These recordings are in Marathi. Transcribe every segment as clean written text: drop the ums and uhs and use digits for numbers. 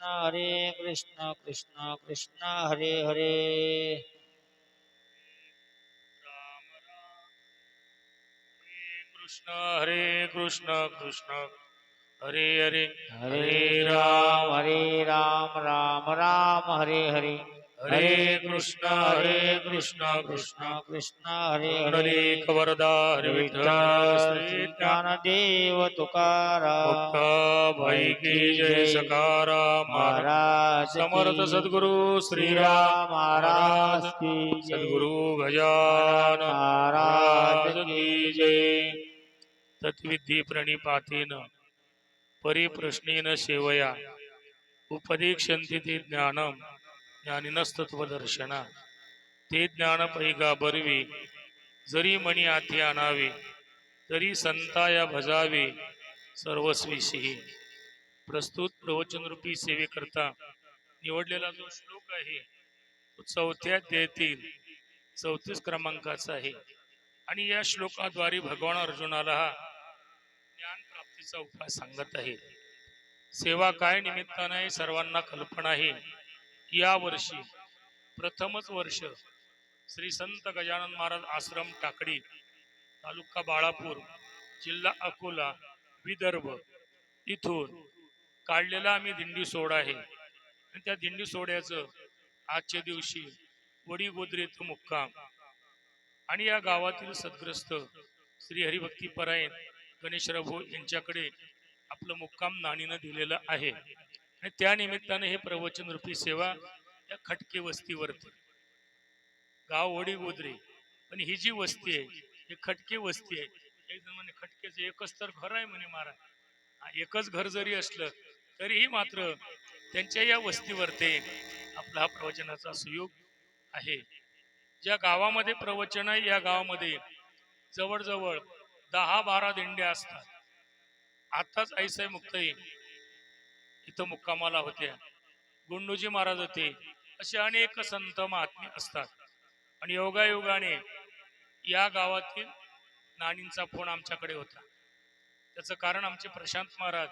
कृष्ण कृष्ण कृष्ण हरे हरे। कृष्ण हरे कृष्ण कृष्ण हरे हरे हरे राम राम राम हरे हरे। हरे हरे कृष्ण कृष्ण कृष्ण कृष्ण कृष्ण हरे हरे। पुंडलीक वरदा हरे हरे विठ्ठल विठ्ठल श्री श्री ज्ञान ज्ञानदेव मुक्त तुकाराम भाई की जय सकाराम महाराज की। समर्थ सद्गुरु श्रीराम श्रीराम महाराज महाराज की जय। सद्गुरु गजानन गजानन महाराज महाराज की की जय। जय तत्विधी प्रणिपातेन परिप्रश्नेन सेवया उपदीक्षन्ति ते ज्ञानम ज्ञानिनस्तत्वदर्शना ते ज्ञान पैगा बरवी जरी मणी आती आणावे तरी संताया भजावे सर्वस्वीशी प्रस्तुत प्रवचनरूपी सेवेकरता निवडलेला जो श्लोक आहे तो 4थ्या अध्यायातील 34 क्रमांकाचा आहे आणि या श्लोकाद्वारे भगवान अर्जुनाला हा ज्ञान प्राप्तीचा उपाय सांगत आहे। सेवा काय निमित्ताने आहे सर्वांना कल्पना आहे। या वर्षी प्रथमच वर्ष श्री संत गजानन महाराज आश्रम टाकडी तालुका बाळापूर जिल्हा अकोला विदर्भ इथून काढलेला आम्ही दिंडी सोहळा आहे आणि त्या दिंडी सोहळ्याचं आजच्या दिवशी वडी गोद्रे येथे मुक्काम आणि या गावातील सद्ग्रस्त श्री हरिभक्ती परायण गणेशराव यांच्याकडे आपलं मुक्काम नाणीनं दिलेलं आहे आणि त्या निमित्ताने हे प्रवचन रूपी सेवा या खटके वस्तीवरती गाव वडी गोद्रे पण ही जी वस्ती आहे ही खटके वस्ती आहे। एक जण म्हणे खटकेचं एकच तर घर आहे म्हणे महाराज। एकच घर जरी असलं तरीही मात्र त्यांच्या या वस्तीवर ते आपला हा प्रवचनाचा सुयोग आहे। ज्या गावामध्ये प्रवचन आहे या गावामध्ये जवळजवळ 10-12 दिंड्या असतात। आताच ऐसाई मुक्ताई इथं मुक्कामाला होत्या, गुंडोजी महाराज होते, असे अनेक संत महात्मे असतात आणि योगायोगाने या गावातील नानींचा फोन आमच्याकडे होता। त्याचं कारण आमचे प्रशांत महाराज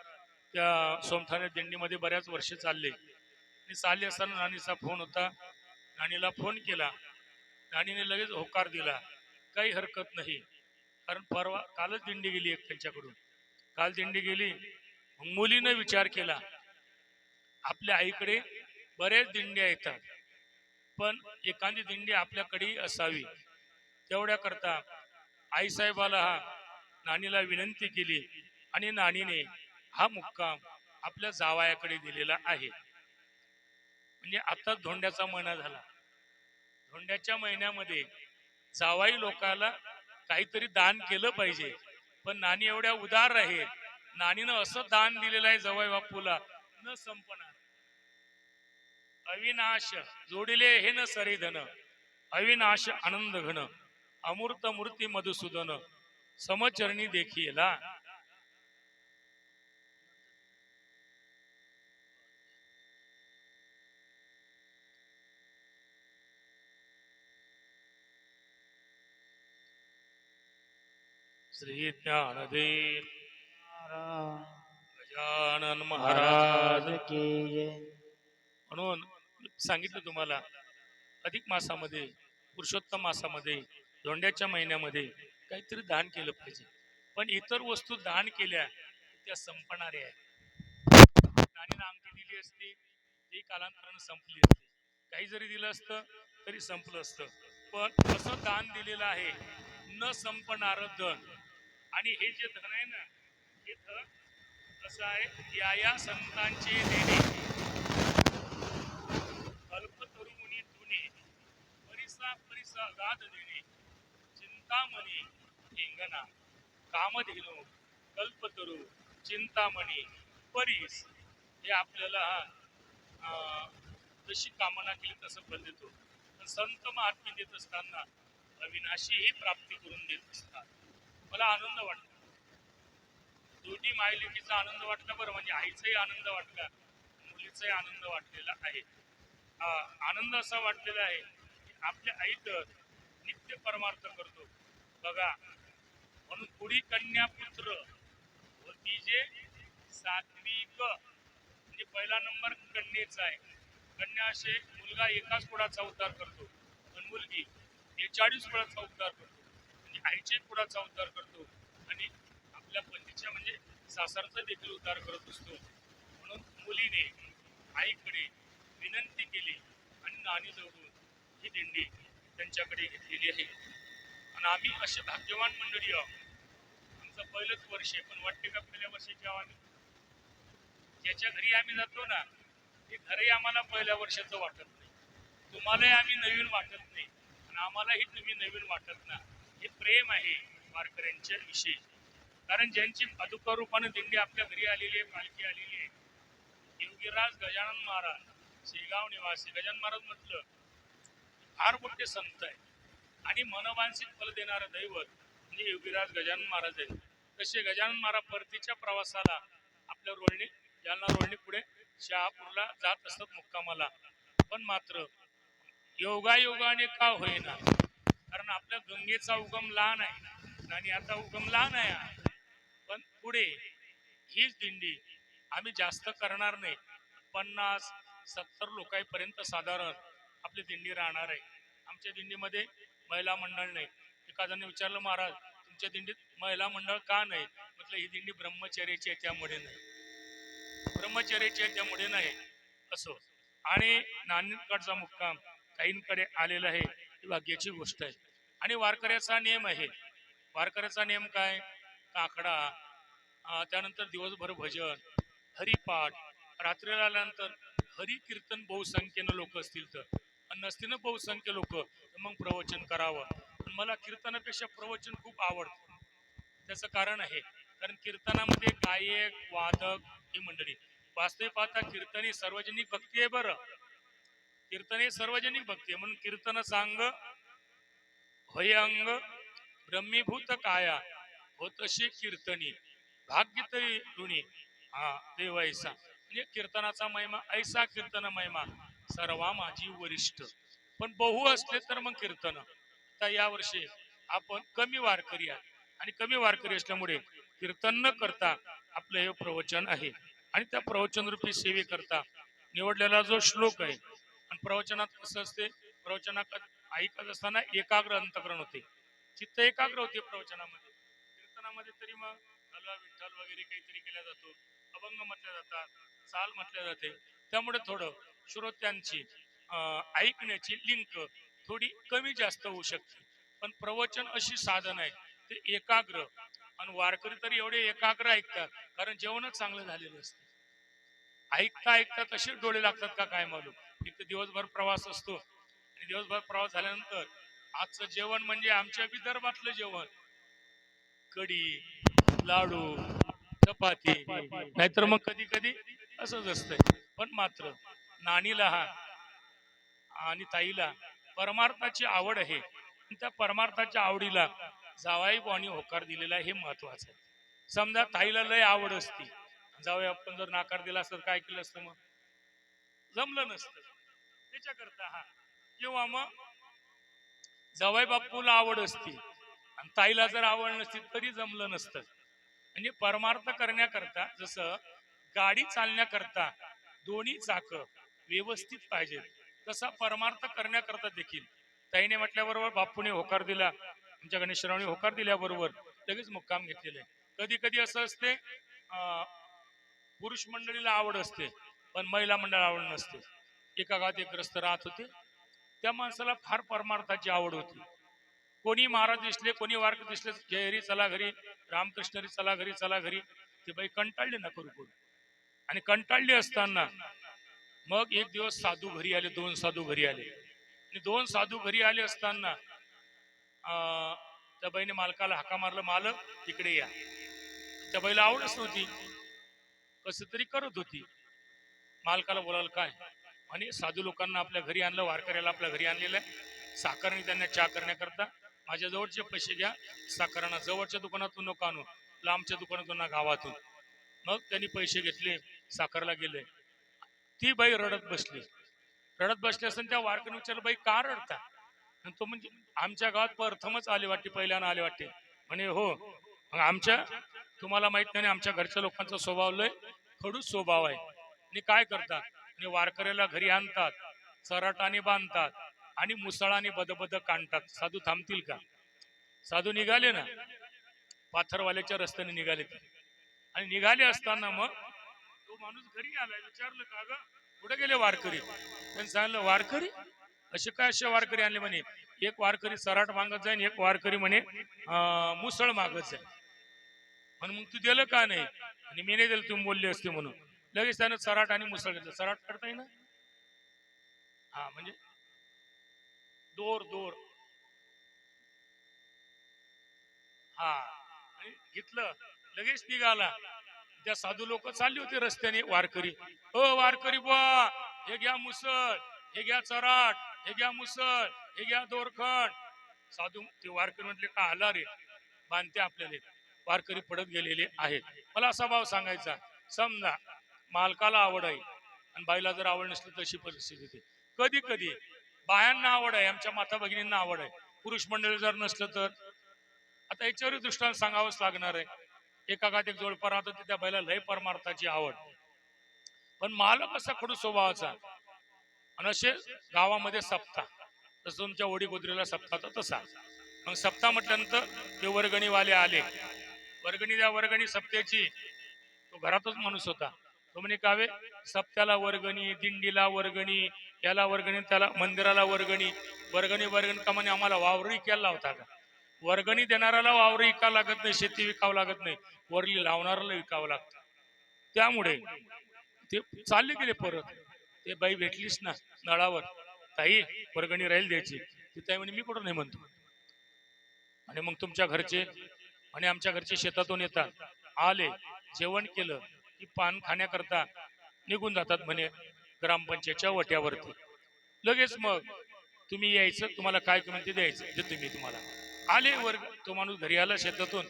त्या सोमठाणे दिंडीमध्ये बऱ्याच वर्ष चालले आणि चालले असताना नानीचा फोन होता। नानीला फोन केला, नानीने लगेच होकार दिला, काही हरकत नाही, कारण परवा कालच दिंडी गेली एक त्यांच्याकडून, काल दिंडी गेली। मुलीने विचार केला आपल्या आईकडे बरेच दिंड्या येतात पण एखादी दिंडी आपल्याकडे असावी, तेवढ्या करता आईसाहेबाला हा नानीला विनंती केली आणि नानीने हा मुक्काम आपल्या जावयाकडे दिलेला आहे। म्हणजे आता धोंड्याचा महिना झाला, धोंड्याच्या महिन्यामध्ये जावाई लोकाला काहीतरी दान केलं पाहिजे, पण नानी एवढ्या उदार आहे, नानीनं असं दान दिलेलं आहे जवाई बापूला न संपणार। अविनाश जोडिले हे न सरे धन, अविनाश आनंद घन, अमूर्त मूर्ती मधुसूदन, समचरणी देखीला। श्री ज्ञानदेव गजानन महाराज की जय। म्हणून सांगितलं तुम्हाला अधिक मासामध्ये पुरुषोत्तम मासामध्ये धोंड्याच्या महिन्यामध्ये काहीतरी दान केलं पाहिजे, पण इतर वस्तू दान केल्या त्या संपणाऱ्या आहेत। नानीनं अंगठी दिली असती ती कालांतरानं संपली असती, काही जरी दिलं असतं तरी संपलं असतं, पण असं दान दिलेलं आहे न संपणार धन। आणि हे जे धन आहे ना, हे धन असं आहे, या संतांचे देणे अल्पतरुमुनी धुणे, परिसा परिसा गाद देणे, चिंतामणी ठेंगणा, कामधेनु कल्पतरू चिंतामणी परीस, हे आपल्याला जशी कामना केली तसं फल देतो। संत महात्मे देत असताना अविनाशी ही प्राप्ती करून देत असतात। मला आनंद वाटतो, दोन्ही मायलेकीचा आनंद वाटला, बरं म्हणजे आईचाही आनंद वाटला, मुलीचाही आनंद वाटलेला आहे। आनंद असा वाटलेला आहे की आपल्या आई तर नित्य परमार्थ करतो बघा, म्हणून पुढी कन्या पुत्र होती जे सात्विक म्हणजे पहिला नंबर कन्येचा आहे. कन्या असे मुलगा एकाच कुळाचा उद्धार करतो, पण मुलगी 40 कुळाचा उद्धार करतो, म्हणजे आईचे कुळाचा उद्धार करतो आणि आपल्या पतीच्या म्हणजे सासरचा देखील उद्धार करत असतो. म्हणून मुलीने आईकडे विनंती केली आणि नाणी जोडून ही दिंडी त्यांच्याकडे घेतलेली आहे. आणि आम्ही असे भाग्यवान मंडळी आहोत. आमचं पहिलंच वर्ष आहे, पण वाटते का पहिल्या वर्षी जेव्हा आम्ही ज्याच्या घरी आम्ही जातो ना, ते घरही आम्हाला पहिल्या वर्षाचं वाटत नाही. तुम्हालाही आम्ही नवीन वाटत नाही आणि आम्हालाही तुम्ही नवीन वाटत ना. हे प्रेम आहे वारकऱ्यांच्या विषयी. कारण ज्यांची पादुका रूपाने दिंडी आपल्या घरी आलेली आहे, पालखी आलेली आहे, योगीराज गजानन महाराज शेगाव निवासी गजानन महाराज म्हटलं फार मोठे संत आहे आणि मनवांसिक फल देणारं दैवत म्हणजे योगीराज गजानन महाराज आहेत. तसे गजानन महाराज परतीच्या प्रवासाला आपल्या रोळणी जालना रोळणी पुढे शहापूरला जात असत मुक्कामाला. पण मात्र योगायोगाने का होईना, कारण आपल्या गंगेचा उगम लहान आहे आणि आता उगम लहान आहे, पण पुढे हीच दिंडी आम्ही जास्त करणार नाही. 50-70 लोकांपर्यंत साधारण आपली दिंडी राहणार आहे. आमच्या दिंडीमध्ये महिला मंडळ नाही. एका जणांनी विचारलं, महाराज तुमच्या दिंडीत महिला मंडळ का नाही? म्हटलं ही दिंडी ब्रह्मचर्याची आहे त्यामुळे नाही, ब्रह्मचर्याची आहे त्यामुळे नाही असो. आणि नांदेडकडचा मुक्काम काहींकडे आलेला आहे, ही भाग्याची गोष्ट आहे. आणि वारकऱ्याचा नियम आहे. वारकऱ्याचा नियम काय? काकडा, त्यानंतर दिवसभर भजन, हरिपाठ, रात्रीला आल्यानंतर हरि कीर्तन बहुसंख्येनं लोक असतील तर, नसतील ना बहुसंख्य लोक तर मग प्रवचन करावं. पण मला कीर्तनापेक्षा प्रवचन खूप आवडतं. त्याचं कारण आहे, कारण कीर्तनामध्ये गायक वादक ही मंडळी वास्तविक पाहता कीर्तन ही सार्वजनिक भक्ती आहे. बरं, कीर्तन ही सार्वजनिक भक्ती आहे. म्हणून कीर्तन सांग होय अंग ब्रह्मीभूत काया होतशी कीर्तनी भाग्य तरी ऋणी हा देव ऐसा. म्हणजे कीर्तनाचा महिमा ऐसा, कीर्तन महिमा सर्वा माझी वरिष्ठ. पण बहु असले तर मग कीर्तन. आता या वर्षी आपण कमी वारकरी आहे आणि कमी वारकरी असल्यामुळे कीर्तन न करता आपलं हे प्रवचन आहे. आणि त्या प्रवचन रूपी सेवे करता निवडलेला जो श्लोक आहे, आणि प्रवचनात कसं असते, प्रवचनात ऐकत असताना एकाग्र अंतकरण होते, चित्त एकाग्र होते प्रवचनामध्ये. कीर्तनामध्ये तरी मग हलवा विठ्ठल वगैरे काहीतरी केला जातो, अभंग म्हटले जातात, चाल म्हटले जाते. त्यामुळे थोडं श्रोत्यांची ऐकण्याची लिंक थोडी कमी जास्त होऊ शकते. पण प्रवचन अशी साधन आहे ते एकाग्र, आणि वारकरी तरी एवढे एकाग्र ऐकतात कारण जेवणच चांगलं झालेलं असतं. ऐकता ऐकता तसे डोळे लागतात का काय मालूम. एक दिवसभर प्रवास असतो आणि दिवसभर प्रवास झाल्यानंतर आजचं जेवण म्हणजे आमच्या विदर्भातलं जेवण, कढी, लाडू, चपाती, नाहीतर मग कधी कधी असंच असतंय. पण मात्र नानीला हा आणि ताईला परमार्थाची आवड आहे, त्या परमार्थाच्या आवडीला जावाई बुवांनी होकार दिलेला हे महत्वाचं आहे. समजा ताईला लय आवड असती, जावई आपण जर नाकार दिला असतं काय केलं असतं, मग जमलं नसतं. त्याच्याकरता हा, किंवा मग जावई बापूला आवड असती आणि ताईला जर आवड नसती तरी जमलं नसतं. म्हणजे परमार्थ करण्याकरता जसं गाडी चालण्याकरता दोन्ही चाक व्यवस्थित पाहिजेत, तसा परमार्थ करण्याकरता देखील ताईने म्हटल्याबरोबर बापूने होकार दिला, आमच्या गणेशरावने होकार दिल्याबरोबर लगेच मुक्काम घेतलेले. कधी कधी असं असते, पुरुष मंडळीला आवड असते पण महिला मंडळ आवड नसते. एका गावात एक ग्रस्त राहत होते, त्या माणसाला फार परमार्थाची आवड होती. कोणी महाराज दिसले, कोणी वारक दिसले, जयहरी चला घरी, रामकृष्णरी चला घरी, चला घरी. ते बाई कंटाळले ना करू करू, आणि कंटाळली असताना मग एक दिवस साधू घरी आले, 2 साधू घरी आले, आणि 2 साधू घरी आले असताना त्या बाईने मालकाला हाका मारलं, मालक इकडे या. त्या बाईला आवडच नव्हती, कस तरी करत होती. मालकाला बोलावलं, काय आणि साधू लोकांना आपल्या घरी आणलं, वारकऱ्याला आपल्या घरी आणलेलं आहे, साखरने त्यांना चहा करण्याकरता माझ्या जवळचे पैसे घ्या, साखरांना जवळच्या दुकानातून नको आणू, लांबच्या दुकानातून ना गावातून. मग त्यांनी पैसे घेतले, साखरला गेले. ती बाई रडत बसली. रडत बसली असताना त्या वारकरी विचारलं, बाई का रडता? आणि तो म्हणजे आमच्या गावात प्रथमच आले वाटते, पहिल्यानं आले वाटते. म्हणे हो. मग आमच्या तुम्हाला माहित नाही, आमच्या घरच्या लोकांचा स्वभाव लय खडूस स्वभाव आहे, आणि काय करतात आणि वारकऱ्याला घरी आणतात, चराटाने बांधतात आणि मुसळाने बदबद काढतात. साधू थांबतील का? साधू निघाले ना, पाथरवाल्याच्या रस्त्याने निघाले ते. आणि निघाले असताना मग तो माणूस घरी आलाय. विचारलं का ग कुठे गेले वारकरी? त्यांनी सांगितलं वारकरी असे काय असे वारकरी आणले म्हणे. एक वारकरी सराट मागत जाईन, एक वारकरी म्हणे मुसळ मागत जाईल. म्हणून मग तू दिलं का नाही? आणि मी नाही दिलं, तुम्ही बोलले असते म्हणून. लगेच त्यानं सराट आणि मुसळ घेतलं. सराट करता ना, हा म्हणजे दोर दोर, हा आणि घेतलं. लगेच निघाला. त्या साधू लोक चालली होती रस्त्याने. वारकरी, हो वारकरी बुवा, हे घ्या मुसळ, हे घ्या चराट, हे घ्या मुसळ, हे घ्या दोरखंड. साधू ते वारकरी म्हटले का आला रे, बांधते आपल्याला. वारकरी पडत गेलेले आहेत. मला असा भाव सांगायचा, समजा मालकाला आवड आहे आणि बाईला जर आवड नसली तशी परिस्थिती होती. कधी कधी बायांना आवड आहे, आमच्या माता भगिनींना आवड आहे, पुरुष मंडळी जर नसलं तर आता याच्यावर दृष्टांत सांगावंच लागणार आहे. एका गात एक जोडपा राहतो, त्या बैला लय परमार्थाची आवड, पण मालक असा खडू स्वभावाचा. आणि असे गावामध्ये सप्ता, तसं तुमच्या ओढी गोदरीला सप्ता तर तसा. मग सप्ता म्हटल्यानंतर ते वर्गणीवाले आले. वर्गणी द्या वर्गणी सप्त्याची. तो घरातच माणूस होता. तो म्हणे कावे, सप्त्याला वर्गणी, दिंडीला वर्गणी, याला वर्गणी, त्याला मंदिराला वर्गणी. वर्गणी वर्गणी का म्हणे आम्हाला वावरही केला होता का? वर्गणी देणाऱ्याला वावर विकावं लागत नाही, शेती विकावं लागत नाही, वरली लावणाऱ्याला विकावं लागतं. त्यामुळे ते चालले गेले परत. ते बाई भेटलीच ना नळावर, ताई वर्गणी राहील द्यायची. ती ताई म्हणे मी कुठं नाही म्हणतो. आणि मग तुमच्या घरचे आणि आमच्या घरचे शेतातून येतात, आले जेवण केलं की पान खाण्याकरता निघून जातात म्हणे ग्रामपंचायतच्या वट्यावरती. लगेच मग तुम्ही यायचं, तुम्हाला काय कमी ते द्यायचं, देतो मी तुम्हाला. आले वर्ग, तो माणूस घरी आला शेतातून,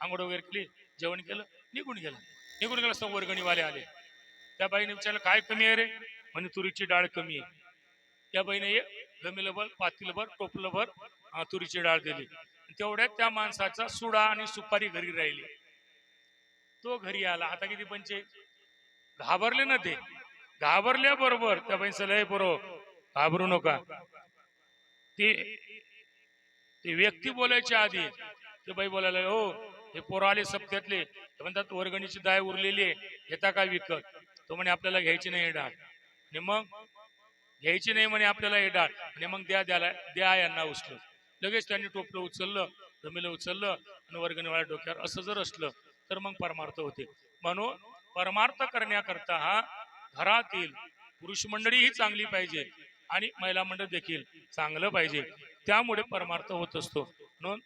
आंघोळ वगैरे केली, जेवण केलं, निघून गेला. निघून गेला असता वर्गणीवाले आले. त्या बाईने विचारलं काय कमी आहे रे? म्हणे तुरीची डाळ कमी आहे. त्या बाईने गमेलं भर, पातीलं भर, टोपलं भर तुरीची डाळ दिली. तेवढ्यात त्या माणसाचा सुडा आणि सुपारी घरी राहिली. तो घरी आला. आता किती पंचायत, घाबरले ना ते. घाबरल्या बरोबर त्या बाई लय बरोबर घाबरू नका. ते ते व्यक्ती बोलायच्या आधी ते बाई बोलायला, हो हे पोरं आले सप्त्यातले, ते म्हणतात वर्गणीची दाय उरलेली आहे, घेता काय विकत? तो म्हणे आपल्याला घ्यायची नाही डाळ. आणि मग घ्यायची नाही म्हणे आपल्याला हे डाळ. आणि मग द्या द्याला द्या यांना उचलं. लगेच त्यांनी टोपलं उचललं, जमिलं उचललं आणि वर्गणीवाल्या डोक्यावर. असं जर असलं तर मग परमार्थ होते. म्हणून परमार्थ करण्याकरता हा घरातील पुरुष मंडळी ही चांगली पाहिजे आणि महिला मंडळ देखील चांगलं पाहिजे. त्यामुळे परमार्थ होत असतो. म्हणून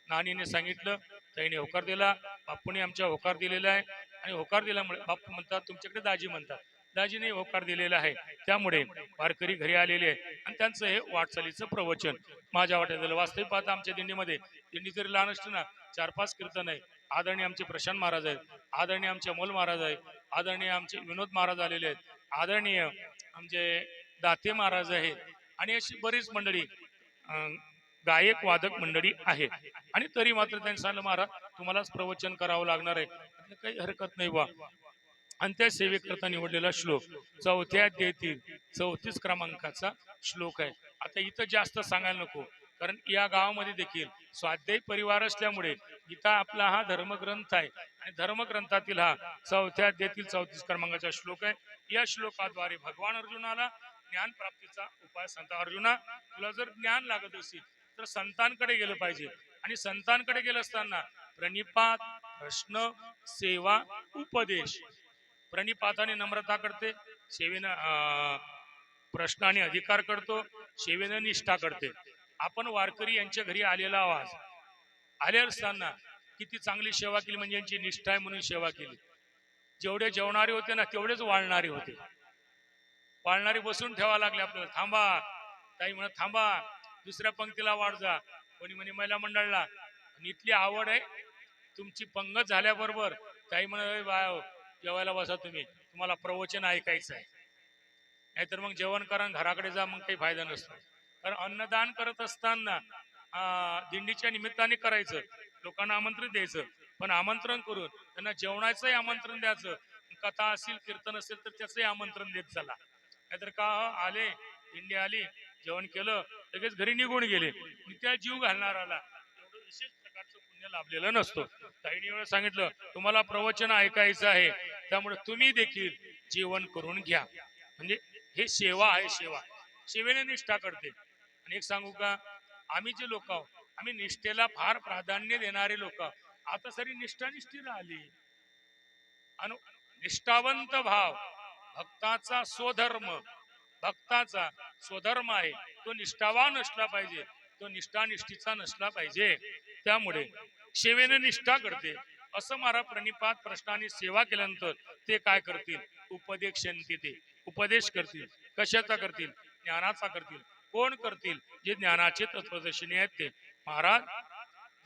नानीने सांगितलं, ताईने होकार दिला, बापूने आमच्या होकार दिलेला आहे. आणि होकार दिल्यामुळे बापू म्हणतात, तुमच्याकडे दाजी म्हणतात, दाजीने होकार दिलेला आहे. त्यामुळे वारकरी घरी आलेले आहे आणि त्यांचं हे वाटचालीचं प्रवचन माझ्या वाट्यात झालं. वास्तविक पाहता आमच्या दिंडीमध्ये, दिंडी जरी लहान असली ना, 4-5 कीर्तन आहे. आदरणीय आमचे प्रशांत महाराज आहेत, आदरणीय आमचे अमोल महाराज आहेत, आदरणीय आमचे विनोद महाराज आलेले आहेत, आदरणीय आमचे दाते महाराज आहेत आणि अशी बरीच मंडळी गायक वादक मंडळी आहे. आणि तरी मात्र त्यांनी सांगितलं महाराज तुम्हालाच प्रवचन करावं लागणार आहे. काही हरकत नाही बा. आणि त्या सेवेकरता निवडलेला श्लोक 4थ्या अध्यायातील 34 क्रमांकाचा श्लोक आहे. आता इथं जास्त सांगायला नको, कारण या गावामध्ये देखील स्वाध्यायी परिवार असल्यामुळे गीता आपला हा धर्मग्रंथ आहे आणि धर्मग्रंथातील हा 4थ्या अध्यायातील 34 क्रमांकाचा श्लोक आहे. या श्लोकाद्वारे भगवान अर्जुनाला ज्ञान प्राप्तीचा उपाय सांगता. अर्जुना, तुला जर ज्ञान लागत असेल तर संतांकडे गेलं पाहिजे. आणि संतांकडे गेलं असताना प्रणिपात, प्रश्न, सेवा, उपदेश. प्रणिपाताने नम्रता करते, सेवेनं प्रश्न आणि अधिकार करतो, सेवेनं निष्ठा करते. आपण वारकरी यांच्या घरी आलेला आवाज आले असताना किती चांगली सेवा केली, म्हणजे यांची निष्ठा आहे म्हणून सेवा केली. जेवढे जेवणारे होते ना तेवढेच वाळणारे होते. वाळणारे बसून ठेवा लागले आपल्याला, थांबा ताई म्हणत, थांबा दुसऱ्या पंक्तीला वाढ जा. कोणी म्हणे महिला मंडळाला इथली आवड आहे, तुमची पंगत झाल्याबरोबर ताई म्हणे बाय जेवायला बसा, तुम्हाला प्रवचन ऐकायचं आहे. नाहीतर मग जेवण करा घराकडे जा, मग काही फायदा नसतो. कारण अन्नदान करत असताना दिंडीच्या निमित्ताने करायचं, लोकांना आमंत्रण द्यायचं, पण आमंत्रण करून त्यांना जेवणाचंही आमंत्रण द्यायचं, कथा असेल कीर्तन असेल तर त्याचंही आमंत्रण देत चला. नाहीतर का आले दिंडी आली जेवण केलं लगेच घरी निघून गेले त्या जीव घालणाराला एवढं विशेष प्रकारचं पुण्य लाभलेलं नसतो. ताईने वेळा सांगितलं तुम्हाला प्रवचन ऐकायचं आहे त्यामुळे तुम्ही देखील जेवण करून घ्या. म्हणजे हे सेवा आहे. सेवेने निष्ठा करते. आणि एक सांगू का आम्ही जे लोक आहोत आम्ही निष्ठेला फार प्राधान्य देणारे लोक आता सरी निष्ठानिष्ठी राहिली. आणि निष्ठावंत भाव भक्ताचा स्वधर्म आहे तो निष्ठावान असला पाहिजे. तो निष्ठानिष्ठीचा नसला पाहिजे. त्यामुळे सेवेने निष्ठा करते असं मारा प्रणिपात प्रश्नाने सेवा केल्यानंतर ते काय करतील उपदेशंती ते उपदेश करतील. कशाचा करतील ज्ञानाचा करतील. कोण करतील जे ज्ञानाचे तत्वदर्शिनी आहेत ते महाराज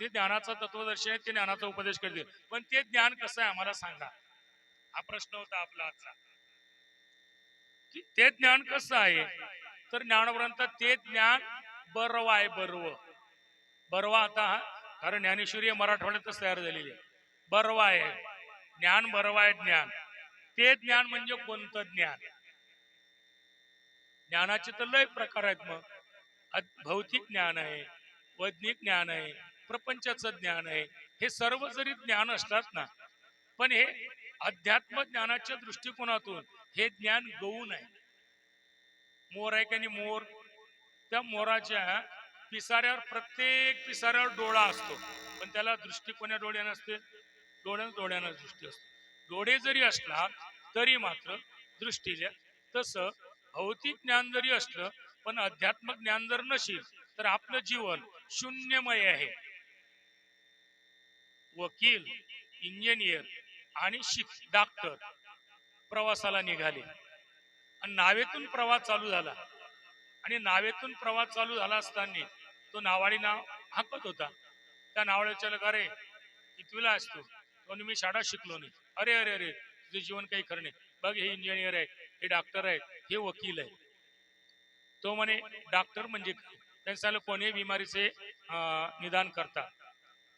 जे ज्ञानाचा तत्वदर्शी आहे ते ज्ञानाचा उपदेश करतील. पण ते ज्ञान कसं आहे आम्हाला सांगा. हा प्रश्न होता आपला आजचा. ते ज्ञान कसं आहे तर ज्ञानग्रंथ ते ज्ञान बरवा आहे. बरवा आता कारण ज्ञानेश्वरी मराठवाड्यातच तयार झालेली आहे. बरवा आहे ज्ञान. बरवा आहे ज्ञान. ते ज्ञान म्हणजे कोणतं ज्ञान. ज्ञानाचे तर लय प्रकार आहेत. मग भौतिक ज्ञान आहे वैज्ञानिक ज्ञान आहे प्रपंचाचं ज्ञान आहे. हे सर्व जरी ज्ञान असतात ना पण हे अध्यात्म ज्ञानाच्या दृष्टिकोनातून हे ज्ञान गौण आहे. मोर आहे का नाही मोर. त्या मोराच्या पिसाऱ्यावर प्रत्येक पिसाऱ्यावर डोळा असतो पण त्याला दृष्टी कोण्या डोळ्यानं असते डोळ्यानं दृष्टी असते. डोळे जरी असला तरी मात्र दृष्टीला. तसं भौतिक ज्ञान जरी असलं पण अध्यात्म ज्ञान जर नसेल तर आपलं जीवन शून्यमय आहे. वकील इंजिनियर आणि डॉक्टर प्रवासाला निघाले आणि नावेतून प्रवास चालू झाला. आणि नावेतून प्रवास चालू झाला असताना तो नावाडी नाव हाकत होता. त्या नावाला विचारलं का रे कितवीला असतो. तो मी शाळा शिकलो नाही. अरे अरे अरे तुझे जीवन काही खरं नाही. बघ हे इंजिनियर आहे हे डॉक्टर आहे हे वकील आहे. तो म्हणे डॉक्टर म्हणजे त्यांनी सांगितलं कोणी बिमारीचे निदान करता.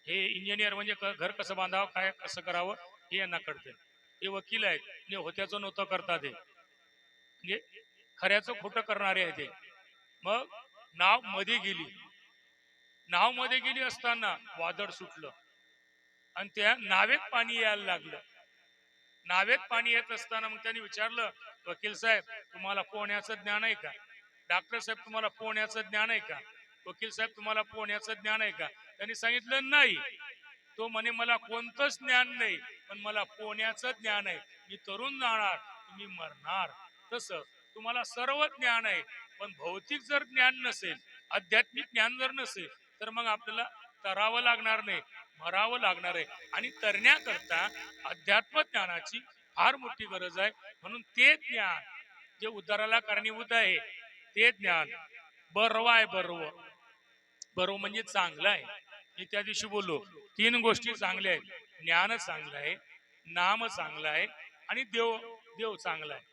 हे इंजिनियर म्हणजे घर कसं बांधावं काय कसं करावं हे यांना कळतं. हे वकील आहेत म्हणजे होत्याचं नव्हतं करतात. हे म्हणजे खऱ्याचं खोटं करणारे आहे ते. मग नाव मध्ये गेली असताना वादळ सुटलं आणि त्या नावेत पाणी यायला लागलं. नावेत पाणी येत असताना मग त्यांनी विचारलं वकील साहेब तुम्हाला पोहण्याचं ज्ञान आहे का. डॉक्टर साहेब तुम्हाला पोहण्याचं ज्ञान आहे का. वकील साहेब तुम्हाला पोहण्याचं ज्ञान आहे का. त्यांनी सांगितलं नाही. तो म्हणे मला कोणतंच ज्ञान नाही पण मला पोहण्याचं ज्ञान आहे. मी तरुण जाणार तुम्ही मरणार. तसं तुम्हाला सर्व ज्ञान आहे पण भौतिक जर ज्ञान नसेल आध्यात्मिक ज्ञान जर नसेल तर मग आपल्याला तरावं लागणार नाही मरावं लागणार आहे. आणि तरण्याकरता अध्यात्म ज्ञानाची फार मोठी गरज आहे. म्हणून ते ज्ञान जे उद्धाराला कारणीभूत आहे ते ज्ञान बरवा आहे. बरव म्हणजे चांगलं आहे. मी त्या दिवशी बोललो 3 गोष्टी चांगल्या आहेत. ज्ञान चांगलं आहे नाम चांगलं आहे आणि देव चांगला आहे.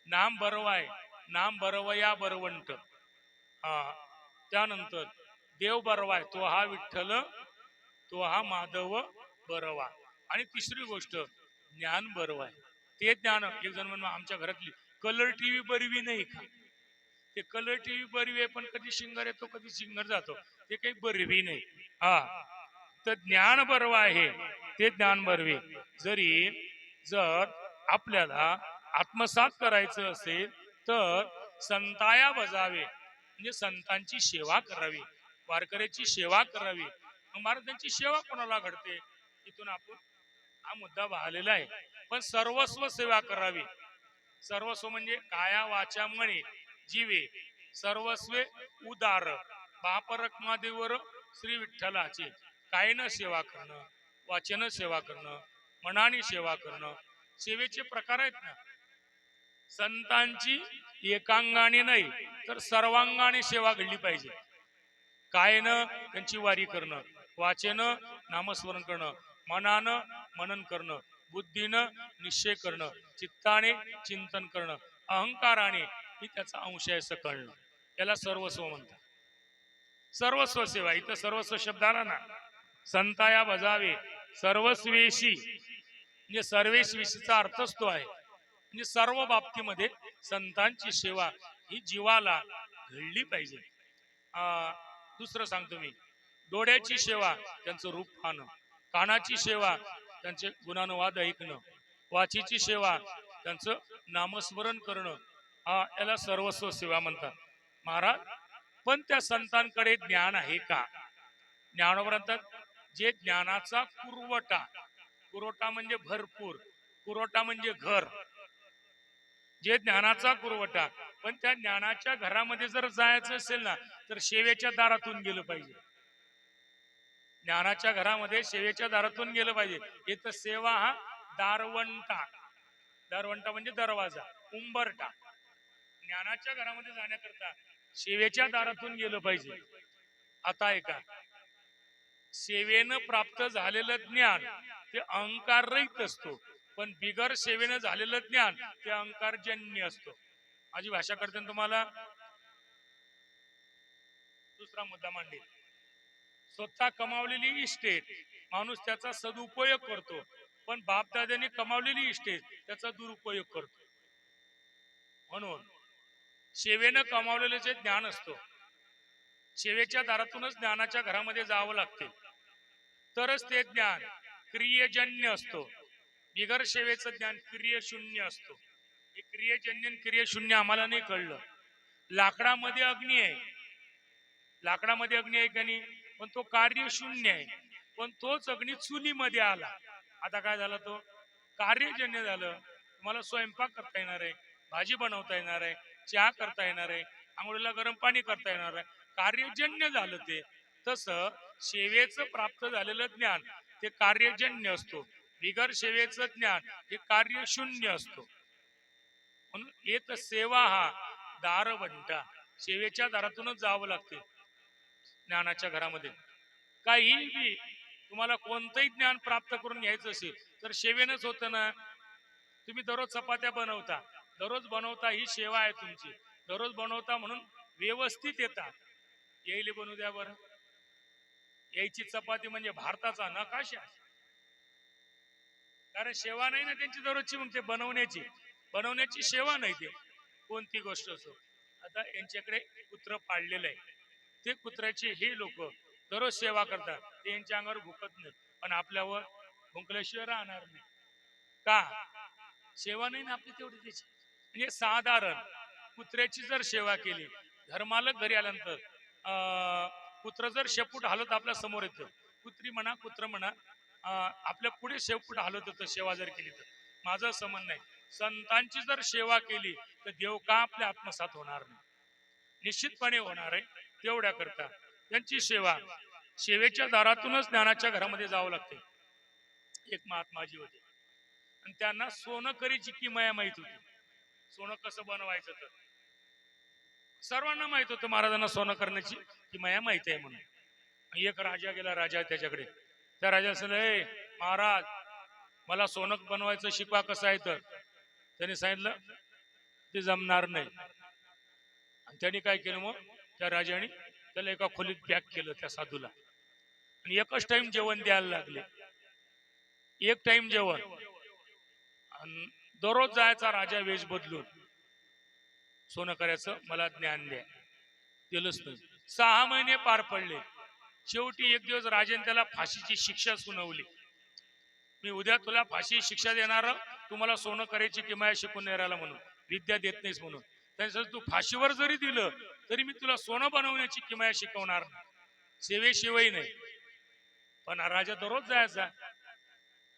नाम बरवा आहे. नाम बरवया बरवंत. त्यानंतर देव बरवा आहे तो हा विठ्ठल तो हा माधव बरवा. आणि तिसरी गोष्ट ज्ञान बरवा आहे. ते ज्ञान एक जण म्हणून आमच्या घरातली कलर टीव्ही बरवी नाही का. ते कलर टीव्ही बरवी आहे पण कधी शिंगर येतो कधी शिंगर जातो ते काही बरवी नाही. तर ज्ञान बरवा आहे ते ज्ञान बरवे. जर आपल्याला आत्मसात करायचं असेल तर संताया बजावे म्हणजे संतांची सेवा करावी वारकऱ्याची सेवा करावी. मग महाराजांची सेवा कोणाला घडते इथून आपण हा मुद्दा पाहिलेला आहे. पण सर्वस्व सेवा करावी. सर्वस्व म्हणजे काया वाचा मने जीवे सर्वस्वे उदार बापरकमादेवर श्री विठ्ठलाचे कायनं सेवा करणं वाचन सेवा करणं मनाने सेवा करणं. सेवेचे प्रकार आहेत ना. संतांची एकांगाने नाही तर सर्वांगाने सेवा घडली पाहिजे. कायनं त्यांची वारी करणं वाचेनं नामस्मरण करणं मनानं मनन करणं बुद्धीनं निश्चय करणं चित्ताने चिंतन करणं अहंकाराने ही त्याचा अंश आहे असं कळणं. त्याला सर्वस्व म्हणतात. सर्वस्व सेवा. इथं सर्वस्व शब्द आला ना. संताया बजावे सर्वस्वेशी म्हणजे सर्वेश्वीचा अर्थच तो आहे. म्हणजे सर्व बाबतीमध्ये संतांची सेवा ही जीवाला घडली पाहिजे. आ, दुसरं सांगतो मी, डोळ्याची सेवा त्यांचं रूप पाहणं, कानाची सेवा त्यांचे गुणानुवाद ऐकणं, वाचीची सेवा त्यांचं नामस्मरण करणं, याला सर्वस्व सेवा म्हणतात महाराज. पण त्या संतांकडे ज्ञान आहे का? ज्ञानोबर म्हणतात, जे ज्ञानाचा पुरवठा, पुरवठा म्हणजे भरपूर, पुरवठा म्हणजे घर, जे ज्ञानाचा पुरवठा, पण त्या ज्ञानाच्या घरामध्ये जर जायचं असेल ना, तर सेवेच्या दारातून गेलं पाहिजे. ज्ञानाच्या घरामध्ये सेवेच्या दारातून गेलं पाहिजे. इथं सेवा हा दारवंटा, दारवंटा म्हणजे दरवाजा, उंबरटा. ज्ञानाच्या घरामध्ये जाण्याकरता सेवेच्या दारातून गेलं पाहिजे. आता ऐका, सेवेनं प्राप्त झालेलं ज्ञान ते अहंकार रहित असतो, पण बिगर सेवेनं झालेलं ज्ञान ते अहंकारजन्य असतो. माझी भाषा करते तुम्हाला दुसरा मुद्दा मांडेल. स्वतः कमावलेली इस्टेट माणूस त्याचा सदुपयोग करतो, पण बापदाद्यांनी कमावलेली इस्टेट त्याचा दुरुपयोग करतो. म्हणून सेवेनं कमावलेलं जे ज्ञान असतो, सेवेच्या दारातूनच ज्ञानाच्या घरामध्ये जावं लागते, तरच ते ज्ञान क्रियेजन्य असतो. बिगर सेवेचं ज्ञान क्रियशून्य असतो. हे क्रियेजन्य क्रियशून्य आम्हाला नाही कळलं. लाकडामध्ये अग्नी आहे, लाकडामध्ये अग्नी आहे का नाही, पण तो कार्यशून्य आहे. पण तोच अग्नी चुलीमध्ये आला, आता काय झाला, तो कार्यजन्य झालं. तुम्हाला स्वयंपाक करता येणार आहे, भाजी बनवता येणार आहे, चहा करता येणार आहे, आंघोळीला गरम पाणी करता येणार आहे, कार्यजन्य झालं ते. तसं सेवेचं प्राप्त झालेलं ज्ञान ते कार्यजन्य असतो, बिगर सेवेचं ज्ञान हे कार्यशून्य असतो. म्हणून येत सेवा हा दारवंटा, सेवेच्या दारातूनच जावं लागते. ज्ञानाच्या घरामध्ये काही बी तुम्हाला कोणतंही ज्ञान प्राप्त करून घ्यायचं असेल तर सेवेनंच होतं ना. तुम्ही दररोज चपात्या बनवता, दररोज बनवता, ही सेवा आहे तुमची. दररोज बनवता म्हणून व्यवस्थित येतात, येईल बनवू द्या बरं. यायची चपाती म्हणजे भारताचा नकाशा, कारण सेवा नाही ना त्यांची दररोजची, मग ते बनवण्याची बनवण्याची सेवा नाही ते कोणती गोष्ट असो. आता यांच्याकडे कुत्र पाळलेलं आहे, ते कुत्र्याचे हे लोक दररोज सेवा करतात, ते यांच्या अंगावर भुकत नाही, पण आपल्यावर भुंकल्याशिवाय राहणार नाही का? सेवा नाही ना आपली तेवढी त्याची. म्हणजे साधारण कुत्र्याची जर सेवा केली, घरमालक घरी आल्यानंतर कुत्र जर शेपूट हलत आपल्या समोर येतं, कुत्री म्हणा कुत्र म्हणा, आपल्या पुढे शेपूट हलत होतं सेवा जर केली तर. माझं असं म्हणणं आहे, संतांची जर सेवा केली तर देव का आपल्या आत्मसात होणार नाही? निश्चितपणे होणार आहे. तेवढ्या करता त्यांची सेवा, सेवेच्या दारातूनच ज्ञानाच्या घरामध्ये जावं लागते. एक महात्माजी होते आणि त्यांना सोनं करीची किमया माहित होती. सोनं कसं बनवायचं तर सर्वांना माहित होतं, महाराजांना सोनं करण्याची किमया माहित आहे म्हणून. एक राजा गेला, राजा त्याच्याकडे, त्या राजा सांगितलं, महाराज मला सोनं बनवायचं शिकवा, कसं आहे तर. त्यांनी सांगितलं ते जमणार नाही. आणि त्यांनी काय केलं, मग त्या राजाने त्याला एका खोलीत पॅक केलं त्या साधूला, आणि एकच टाइम जेवण द्यायला लागले, एक टाइम जेवण. आणि दररोज जायचा राजा वेश बदलून, सोनं करायचं मला ज्ञान द्या, दिलंच नाही. 6 महिने पार पडले. शेवटी एक दिवस राजाने त्याला फाशीची शिक्षा सुनावली. मी उद्या तुला फाशी शिक्षा देणार, तुम्हाला सोनं करायची किमया शिकून नाही राहिला म्हणून, विद्या देत नाहीस म्हणून. त्याच्यात तू फाशीवर जरी दिलं तरी मी तुला सोनं बनवण्याची किमया शिकवणार नाही, सेवेशिवाय नाही. पण राजा दररोज जायचा,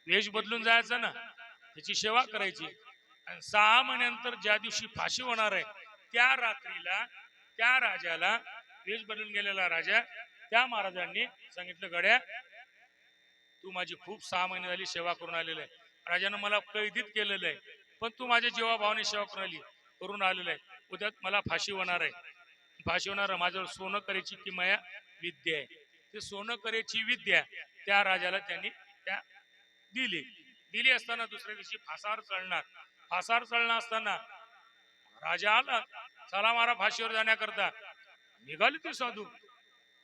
वेश बदलून जायचा ना, त्याची सेवा करायची. आणि 6 महिन्यानंतर ज्या दिवशी फाशी होणार आहे त्या रात्रीला त्या राजाला, वेश बदलून गेलेला राजा, त्या महाराजांनी सांगितलं, गड्या तू माझी खूप 6 महिने झाली सेवा करून आलेलं आहे, राजानं मला कैदीत केलेलं आहे, पण तू माझ्या जीवाभावाने सेवा करून आलेलं आहे. उद्या मला फाशी होणार आहे, फाशी होणार, माझ्यावर सोनं करायची किमया विद्या आहे. ते सोनं करायची विद्या त्या राजाला त्यांनी त्या दिली. दिली असताना दुसऱ्या दिवशी फासावर चढणार, फासावर चढणार असताना राजा आला, चला मारा फाशीवर जाण्याकरता. निघाले ते साधू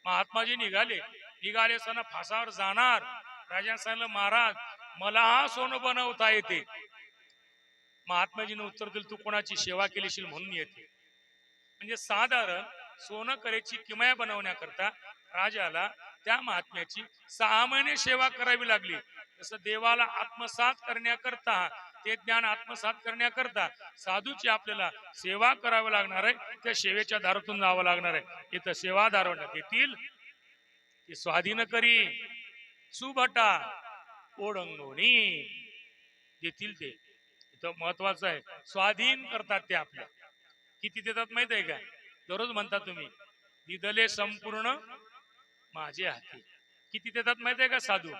महात्माजी, निघाले असताना फासावर जाणार. राजा सांगितलं, महाराज मला हा सोनं बनवता येते. महात्माजीने उत्तर दिलं, तू कोणाची सेवा केलीशील म्हणून येते. म्हणजे साधारण सोनं कलेची किमया बनवण्याकरता राजाला त्या महात्म्याची 6 महिने सेवा करावी लागली. जसं देवाला आत्मसात करण्याकरता, ते ज्ञान आत्मसात करण्याकरता साधूची आपल्याला सेवा करावी लागणार आहे. त्या सेवेच्या दारातून जावं लागणार आहे. इथं सेवा दारवण्यात येतील ते स्वाधीन करी सुभटा ओढंगोनी देतील. ते इथं महत्वाचं आहे. स्वाधीन करतात ते आपल्या. किती देतात माहित आहे का? दररोज म्हणतात तुम्ही, दिदले संपूर्ण माझे हाती. किती देतात माहित आहे का साधू?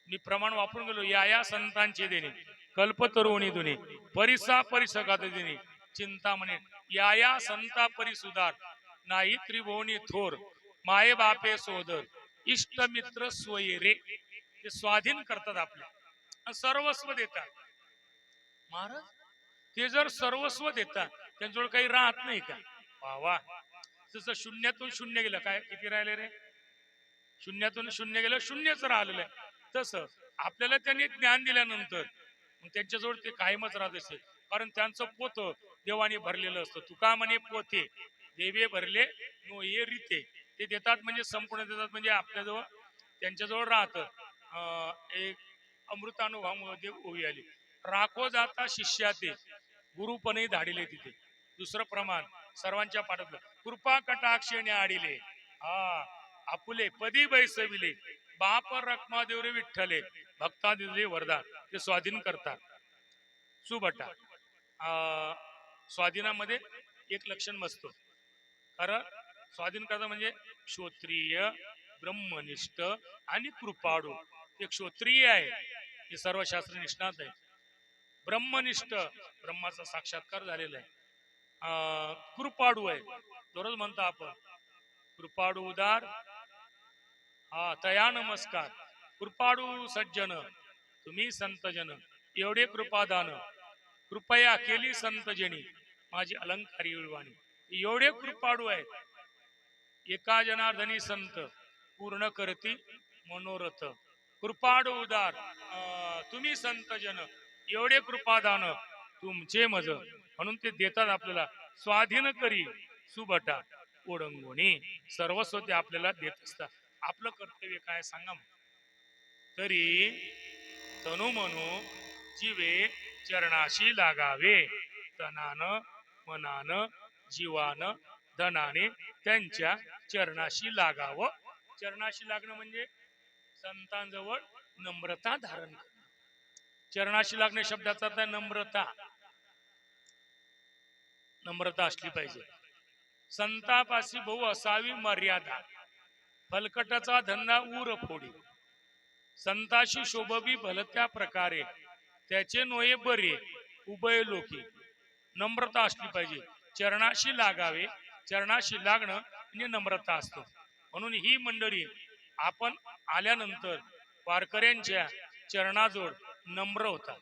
मी प्रमाण वापरून गेलो. या संतांचे देणे कल्पतरुणी दुनी परिसा परिसगात देणे चिंतामणे या संता परिसुधार नाही त्रिभुवनी थोर माये बापे सोदर इष्ट मित्र स्वयरे. ते स्वाधीन करतात आपल्या, सर्वस्व देतात. महाराज ते जर सर्वस्व देतात, त्यांच्याजवळ काही राहत नाही का? वा वा. जसं शून्यातून शून्य गेलं, काय किती राहिले रे? शून्यातून शून्य गेलं, शून्यच राहिलेलं आहे. तसं आपल्याला त्यांनी ज्ञान दिल्यानंतर त्यांच्याजवळ ते कायमच राहत असेल. कारण त्यांचं पोत देवाने भरलेलं असतं. तुका म्हणे पोते देवे भरले नो ये रीते. ते देतात म्हणजे संपूर्ण देतात, म्हणजे आपल्याजवळ त्यांच्याजवळ राहतं. एक अमृतानुभवामध्ये ओवी आली, राखो जाता शिष्याते गुरुपणे धाडिले तिथे. दुसरं प्रमाण सर्वांच्या पाठातलं, कृपा कटाक्षेने आडिले हा आपुले पदी बैसविले बाप रखमा देवरे विठ्ठले भक्ता दिले वरदान. ते स्वाधीन करतात. सुभटा स्वाधीनामध्ये एक लक्षण बसतो. कारण स्वाधीन करता म्हणजे क्षोत्रिय, ब्रह्मनिष्ठ आणि कृपाळू. ते क्षोत्रिय आहे, हे सर्व शास्त्र निष्णात आहे. ब्रह्मनिष्ठ, ब्रह्माचा साक्षात्कार झालेला आहे. कृपाळू आहे, दररोज म्हणतो आपण कृपाळू उदार हा तया नमस्कार. कृपाळू सज्जन तुम्ही संतजन एवढे कृपादान कृपया केली संतजनी माझी अलंकारी विळवाणी. एवढे कृपाळू आहे. एका जनार्दनी संत पूर्ण करती मनोरथ. कृपाळू उदार तुम्ही संतजन एवढे कृपादान तुमचे मज. म्हणून ते देतात आपल्याला. स्वाधीन करी सुभटा ओढंगोणी. सर्वस्व ते आपल्याला देत असतात. आपलं कर्तव्य काय सांगा. तरी तनु मनो जीवे चरणाशी लागावे. तनान मनान जीवान धनाने त्यांच्या चरणाशी लागावं. चरणाशी लागणं म्हणजे संतांजवळ नम्रता धारण करणं. चरणाशी लागणे शब्दाचा त्या नम्रता, नम्रता असली पाहिजे. संतापाशी बहु असावी मर्यादा. फलकटाचा धंदा उर फोडी. संताशी शोभवी भलत्या प्रकारे त्याचे नोये बरे उभय लोकी. नम्रता असली पाहिजे. चरणाशी लागावे. चरणाशी लागणं म्हणजे नम्रता असतो. म्हणून ही मंडळी आपण आल्यानंतर वारकऱ्यांच्या चरणाजवळ नम्र होतात.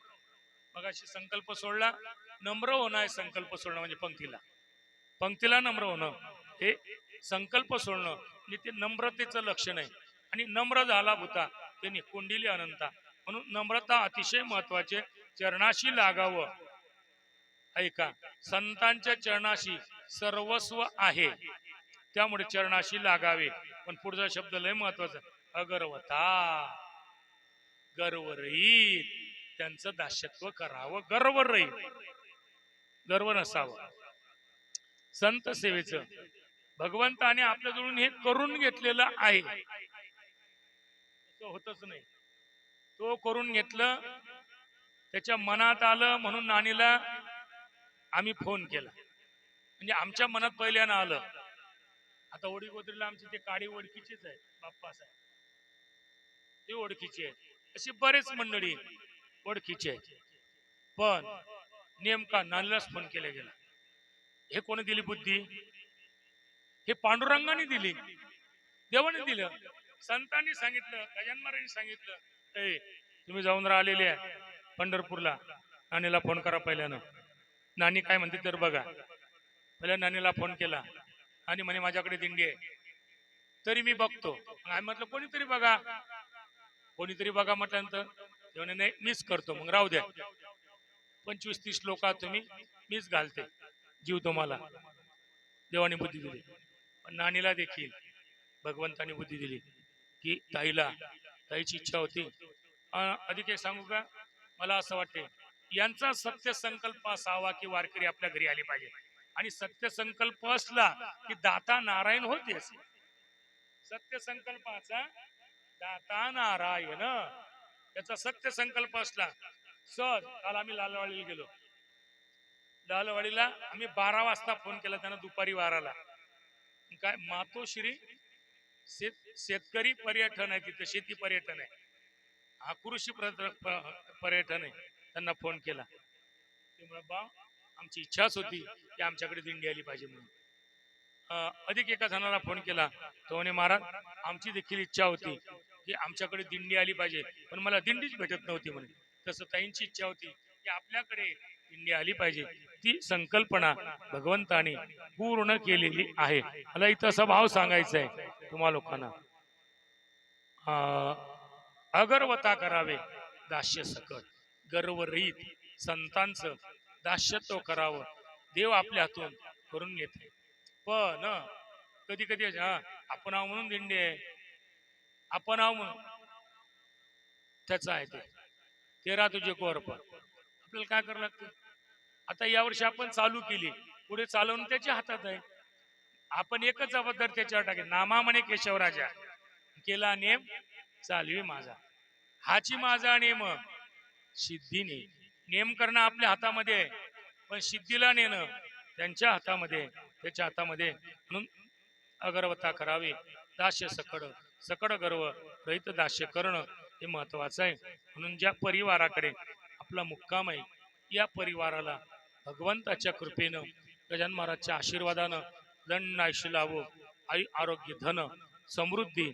मग अशी संकल्प सोडला, नम्र होणं आहे. संकल्प सोडणं म्हणजे पंक्तीला नम्र होणं हे संकल्प सोडणं म्हणजे ते नम्रतेचं लक्षण आहे. आणि नम्र झाला भूता त्यांनी कोंडिली अनंता. म्हणून नम्रता अतिशय महत्वाचे. चरणाशी लागावं. ऐका, संतांच्या चरणाशी सर्वस्व आहे, त्यामुळे चरणाशी लागावे. पण पुढचा शब्द लय महत्वाचा, अगर्वता गर्वरहित त्यांचं दास्यत्व करावं. गर्वरहित, गर्व नसावं. संत सेवेचं भगवंताने आपल्याजवळून हे करून घेतलेलं आहे. होतच नाही. तो करून घेतलं, त्याच्या मनात आलं म्हणून नानीला आम्ही फोन केला. म्हणजे आमच्या मनात पहिल्यानं आलं. आता ओढी गोत्रीला आमची ते काडी ओळखीचीच आहे, बाप्पा साहेब ते ओळखीचे आहेत. अशी बरेच मंडळी ओळखीचे आहेत. पण नेमका नानीलाच फोन केला गेला. हे कोणी दिली बुद्धी? हे पांडुरंगाने दिली, देवाने दिलं. संतांनी सांगितलं, गजानन महाराजांनी सांगितलं, ए तुम्ही जाऊन राहिलेले आहे पंढरपूरला, नानीला फोन करा पहिल्यानं. नानी काय म्हणते तर बघा. पहिल्या नानीला फोन केला आणि म्हणे माझ्याकडे दिंडी आहे. तरी मी बघतो. आम्ही म्हटलं कोणीतरी बघा. कोणीतरी बघा म्हटल्यानंतर ते म्हणे नाही मीच करतो, मग राहू द्या. 25-30 लोक आहात तुम्ही, मीच घालते जीव तुम्हाला. देवाने बुद्धी दिली. पण नानीला देखील भगवंताने बुद्धी दिली की ताईची इच्छा होती. अधिक एक सांगू का, मला असं वाटते यांचा सत्य संकल्प असावा की वारकरी आपल्या घरी आले पाहिजे. आणि सत्य संकल्प असला की दाता नारायण होते. सत्य संकल्पाचा दाता नारायण, याचा सत्य संकल्प असला. सहज काल आम्ही लालवाडीला गेलो. लालवाडीला आम्ही 12 वाजता फोन केला, त्यांना दुपारी 12ला. काय मातोश्री शेतकरी पर्यटन आहे, तिथे शेती पर्यटन आहे, हा कृषी पर्यटन आहे. त्यांना फोन केला त्यामुळे बा आमची इच्छाच होती की आमच्याकडे दिंडी आली पाहिजे म्हणून. अधिक एका जणाला फोन केला, तो म्हणे महाराज आमची देखील इच्छा होती की आमच्याकडे दिंडी आली पाहिजे, पण मला दिंडीच भेटत नव्हती म्हणे. तसं ताईंची इच्छा होती की आपल्याकडे दिंडी आली पाहिजे. ती संकल्पना भगवंताने पूर्ण केलेली आहे. मला इथं असा भाव सांगायचा आहे तुम्हा लोकांना. अगरवता करावे दास्य सकट, गर्वरहित संतांचं दास्यत्व करावं. देव आपल्या हातून करून घेते. पण कधी कधी आपण आहो म्हणून दिंडी आहे, आपण आहो म्हणून त्याचं आहे ते. तेरा तुझे कोरपा आपल्याला काय करावं लागतं. आता यावर्षी आपण चालू केली, पुढे चालवून त्याच्या हातात आहे. आपण एकच जबाबदार त्याच्यावर टाकेल. नामा म्हणे केशवराजा, केला नेम चालवी माझा. हाची माझा नेम सिद्धीने. नेम करणं आपल्या हातामध्ये आहे, पण सिद्धीला नेणं त्यांच्या हातामध्ये, त्याच्या हातामध्ये. म्हणून अगरवता करावी दास्य सकड, सकड गर्व रहित दास्य करणं हे महत्वाचं आहे. म्हणून ज्या परिवाराकडे आपला मुक्काम आहे, या परिवाराला भगवंताच्या कृपेनं, गजानन महाराजच्या आशीर्वादानं दंड आयुष्य लावो, आई आरोग्य धन समृद्धी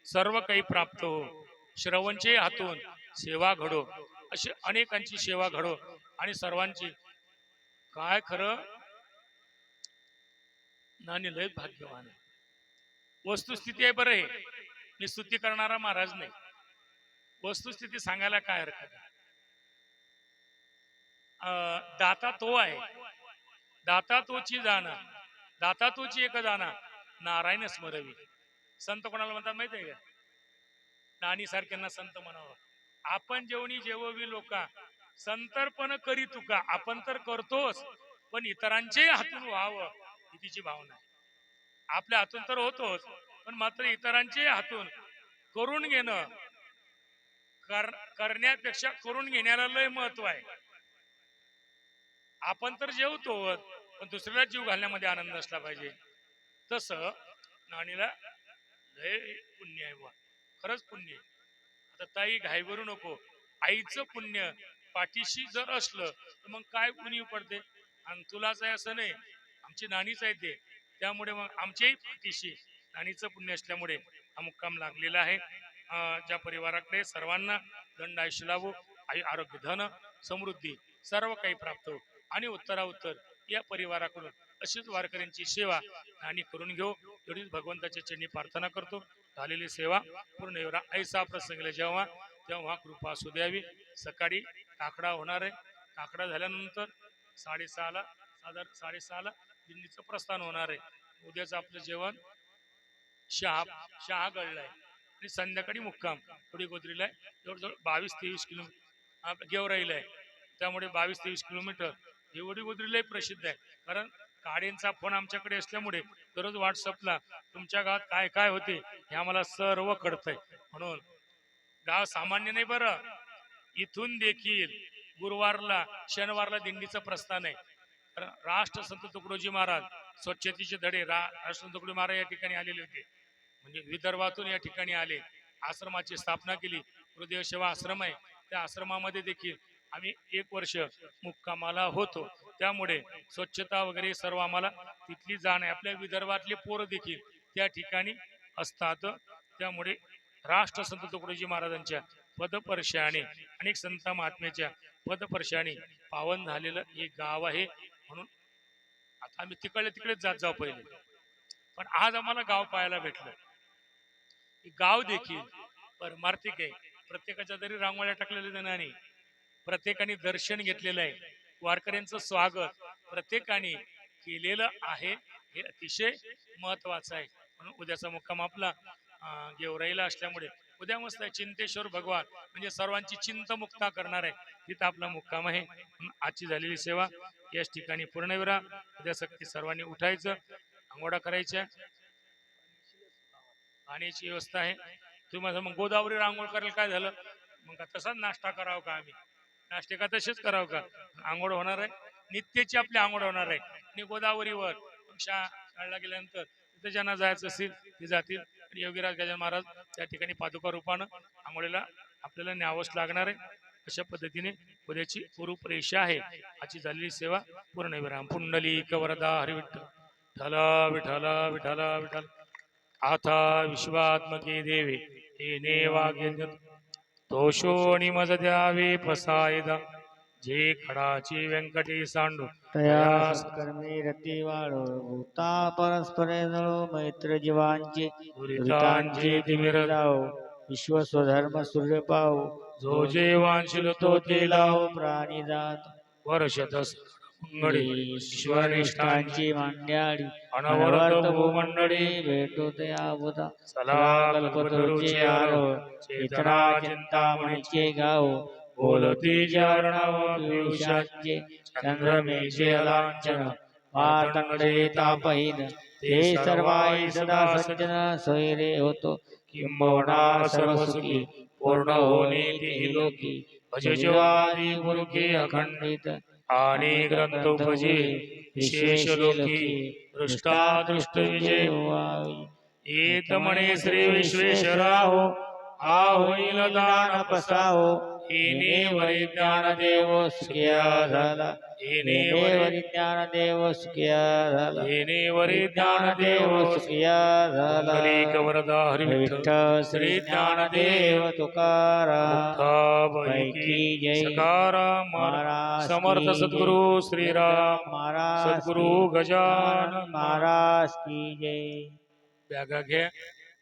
सर्व काही प्राप्त हो. श्रवणचे हातून सेवा घडो, अशी अनेकांची सेवा घडो. आणि सर्वांची काय खरं नानी लय भाग्यवान आहे. वस्तुस्थिती आहे बरं, आहे मी स्तुती करणारा महाराज नाही. वस्तुस्थिती सांगायला काय हरकत आहे. दाता तो आहे, दाता तोची जाणा, दाता तोची एक जाणा, नारायण स्मरवी. संत कोणाला म्हणतात माहिती आहे का? नानी सारख्यांना संत म्हणावं. आपण जेवणी जेववी लोका, संतर्पण करी तुका. आपण तर करतोच, पण इतरांचे हातून व्हावं ही तिची भावना आहे. आपल्या हातून तर होतोच, पण मात्र इतरांचे हातून करून घेणं, करण्यापेक्षा करून घेण्याला लय महत्व आहे. आपण तर जेवतो, पण दुसऱ्याला जीव घालण्यामध्ये आनंद असला पाहिजे. तसं नाणीला लय पुण्य आहे बा, खरंच पुण्य आहे. आता ताई घाई करू नको. आईचं पुण्य पाठीशी जर असलं तर मग काय उणीव पडते. आणि तुलाच आहे असं नाही, आमची नानीच आहे ते. त्यामुळे मग आमच्याही पाठीशी नानीचं पुण्य असल्यामुळे हा मुक्काम लागलेला आहे. ज्या परिवाराकडे सर्वांना दंड आयुष्य लाभो, आई आरोग्य धन समृद्धी सर्व काही प्राप्त हो. आणि उत्तराउत्तर या परिवाराकडून अशीच वारकऱ्यांची सेवा आणि करून घेऊ, एवढीच भगवंताच्या चरणी प्रार्थना करतो. झालेली सेवा पूर्ण एवढा ऐसा प्रसंग जेव्हा तेव्हा कृपा असू द्यावी. सकाळी काकडा होणार आहे. काकडा झाल्यानंतर 6:30ला, साधारण 6:30ला दिंडीचं प्रस्थान होणार आहे. उद्याच आपलं जेवण शहा गळलाय आणि संध्याकाळी मुक्काम थोडी गोदरीला आहे. जवळजवळ 22-23 किलोमीटर गेवराईला आहे. त्यामुळे 22-23 किलोमीटर एवढी गोदरीला प्रसिद्ध आहे. कारण काडेंचा फोन आमच्याकडे असल्यामुळे दररोज व्हॉट्सअपला तुमच्या गावात काय काय होते हे आम्हाला सर्व कळतंय. म्हणून गाव सामान्य नाही बरं. इथून देखील गुरुवारला शनिवारला दिंडीचं प्रस्थान आहे. राष्ट्रसंत तुकडोजी महाराज स्वच्छतेचे धडे राष्ट्रसंत तुकडोजी महाराज या ठिकाणी आलेले होते. म्हणजे विदर्भातून या ठिकाणी आले, आश्रमाची स्थापना केली. गुरुदेव सेवा आश्रम आहे, त्या आश्रमामध्ये देखील आम्ही 1 वर्ष मुक्कामाला होतो. त्यामुळे स्वच्छता वगैरे सर्व आम्हाला तिथली जाण आहे. आपल्या विदर्भातले पोरं देखील त्या ठिकाणी असतात. त्यामुळे राष्ट्रसंत तुकडोजी महाराजांच्या पदपर्शाने, अनेक संत महात्म्याच्या पदपर्शाने पावन झालेलं एक गाव आहे. म्हणून आता आम्ही तिकडेच जात जाऊ पहिले, पण आज आम्हाला गाव पाहायला भेटलं. गाव देखील परमार्थिक आहे. प्रत्येकाच्या जरी रांगोळ्या टाकलेल्या जणांनी प्रत्येकाने दर्शन घेतलेलं आहे. वारकऱ्यांचं स्वागत प्रत्येकाने केलेलं आहे. हे अतिशय महत्वाचं आहे. म्हणून उद्याचा मुक्काम आपला गेवराईला असल्यामुळे उद्या मस्त आहे. चिंतेश्वर भगवान म्हणजे सर्वांची चिंतमुक्ता करणार आहे, तिथं आपला मुक्काम आहे. म्हणून आजची झालेली सेवा याच ठिकाणी पूर्णविरा. उद्या सकाळी सर्वांनी उठायचं, आंघोळा करायच्या, पाण्याची व्यवस्था आहे. तुम्ही माझं मग गोदावरी आंघोळ करायला काय झालं, मग का तसाच नाश्ता करावं का, आम्ही नाश्ते का तसेच करावं का. आंघोळ होणार आहे, नित्यची आपली आंघोळ होणार आहे. आणि गोदावरीवर शाळेला गेल्यानंतर तिथे ज्यांना जायचं असेल ते जातील. आणि योगीराज गजानन महाराज त्या ठिकाणी पादुका रूपानं आंघोळीला आपल्याला न्यावंच लागणार आहे. अशा पद्धतीने उद्याची रूपरेषा आहे. आजची झालेली सेवा पूर्ण विराम. पुंडलिक वरदा हरिविठ्ठल विठ्ठल विठ्ठल विठ्ठल विठ्ठल. आता विश्वात्मके देवे येणे वागे तोषोणी मज द्यावे फसायदा. जे खडाची व्यंकटी सांडू तया कर्मे रती वाळो भूता परस्परे जळो मैत्र जीवांचे दुरितांचे तिमिर जाओ विश्व स्वधर्म सूर्य पाओ जो जे वांशिल तो ते लाव प्राणी जात वर्षतस मंगळी ईश्वरनिष्ठांची मांड्याळी अनवरत भूमंडळी भेटो तया बुधा सला कल्पतरुचे आरो चेतना चिंतामणीचे गाव बोलती चरणाव पियुषांचे चंद्रमेचे अलांछन मातंगडे तापहीन ते सर्वाई सदा सज्जन सोयरे होतो किंबहुना सर्व सुखी पूर्ण होणे तेही लोकी भजजवादी गुरुके अखंडित आणि ग्रंथ भजे विशेष लोकी दृष्टादृष्ट विजय येत म्हणे श्री विश्वेश्वराहो हा होईल दान पसाहो येणे वरी ज्ञान देव सुखिया झाला येणे वरी ज्ञान देव सुखिया झाला येणे वरी ज्ञान देव सुखिया झाला कलिक वरदा विठ्ठल श्री ज्ञानदेव तुकाराम पैकी जय. सकाराम महाराज समर्थ की सद्गुरु श्रीराम महाराज सद्गुरु गजानन महाराज की जय. बॅगा घ्या.